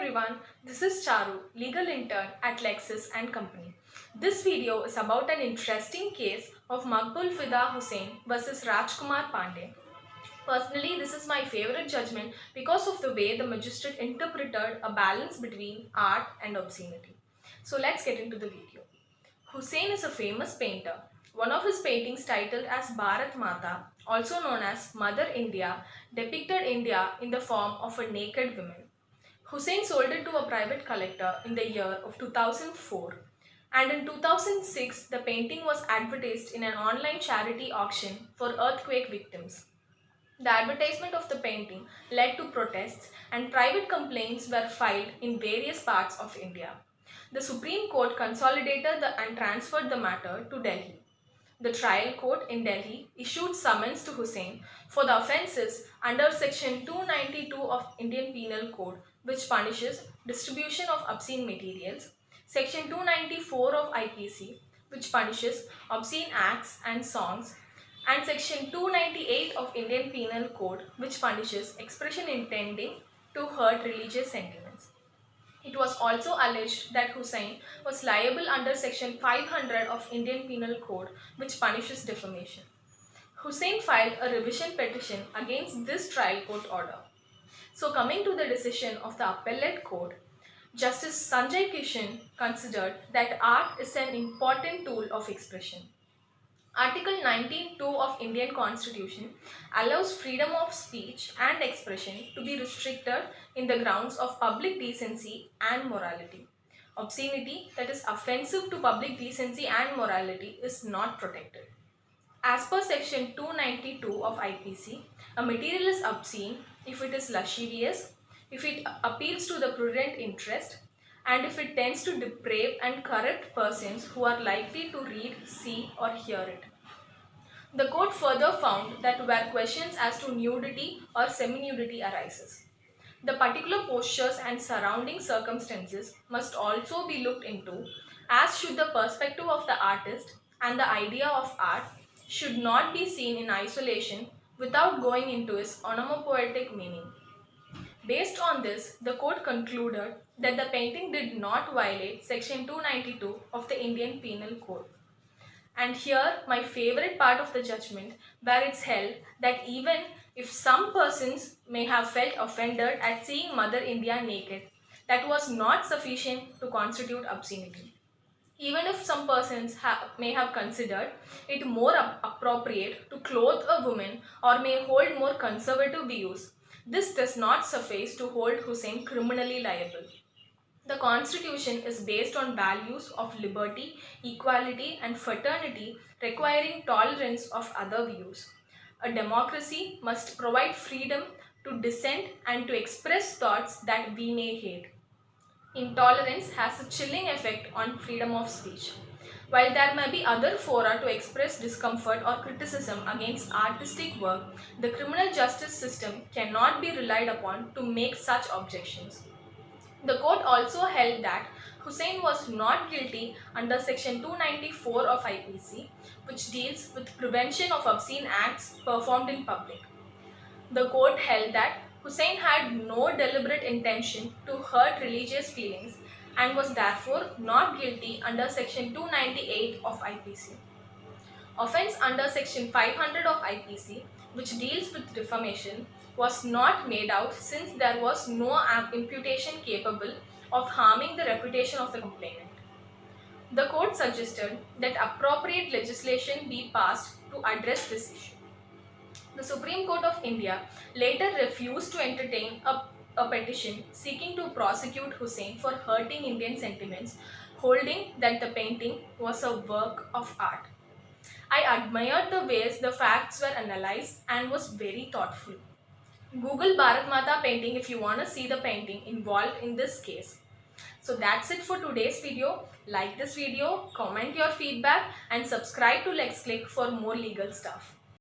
everyone, this is Charu, legal intern at Lexis and Company. This video is about an interesting case of Maqbul Fida Hussain versus Rajkumar Pandey. Personally, this is my favorite judgment because of the way the magistrate interpreted a balance between art and obscenity. So let's get into the video. Hussain is a famous painter. One of his paintings, titled as Bharat Mata, also known as Mother India, depicted India in the form of a naked woman. Hussain sold it to a private collector in the year of 2004, and in 2006 the painting was advertised in an online charity auction for earthquake victims. The advertisement of the painting led to protests and private complaints were filed in various parts of India. The Supreme Court consolidated and transferred the matter to Delhi. The trial court in Delhi issued summons to Hussain for the offences under Section 292 of Indian Penal Code, which punishes distribution of obscene materials, Section 294 of IPC, which punishes obscene acts and songs, and Section 298 of Indian Penal Code, which punishes expression intending to hurt religious sentiments. It was also alleged that Hussain was liable under Section 500 of Indian Penal Code, which punishes defamation. Hussain filed a revision petition against this trial court order. So coming to the decision of the appellate court, Justice Sanjay Kishan considered that art is an important tool of expression. Article 19(2) of Indian Constitution allows freedom of speech and expression to be restricted in the grounds of public decency and morality. Obscenity, that is offensive to public decency and morality, is not protected. As per Section 292 of IPC, a material is obscene if it is lascivious, if it appeals to the prudent interest, and if it tends to deprave and corrupt persons who are likely to read, see, or hear it. The court further found that where questions as to nudity or semi-nudity arises, the particular postures and surrounding circumstances must also be looked into, as should the perspective of the artist, and the idea of art should not be seen in isolation without going into its onomatopoetic meaning. Based on this, the court concluded that the painting did not violate Section 292 of the Indian Penal Code. And here, my favorite part of the judgment, where it's held that even if some persons may have felt offended at seeing Mother India naked, that was not sufficient to constitute obscenity. Even if some persons may have considered it more appropriate to clothe a woman or may hold more conservative views, this does not suffice to hold Hussain criminally liable. The Constitution is based on values of liberty, equality, and fraternity, requiring tolerance of other views. A democracy must provide freedom to dissent and to express thoughts that we may hate. Intolerance has a chilling effect on freedom of speech. While there may be other fora to express discomfort or criticism against artistic work, the criminal justice system cannot be relied upon to make such objections. The court also held that Hussain was not guilty under Section 294 of IPC, which deals with prevention of obscene acts performed in public. The court held that Hussain had no deliberate intention to hurt religious feelings and was therefore not guilty under Section 298 of IPC. Offence under Section 500 of IPC, which deals with defamation, was not made out since there was no imputation capable of harming the reputation of the complainant. The court suggested that appropriate legislation be passed to address this issue. The Supreme Court of India later refused to entertain a petition seeking to prosecute Hussain for hurting Indian sentiments, holding that the painting was a work of art. I admired the ways the facts were analyzed and was very thoughtful. Google Bharat Mata painting if you want to see the painting involved in this case. So that's it for today's video. Like this video, comment your feedback, and subscribe to LexClick for more legal stuff.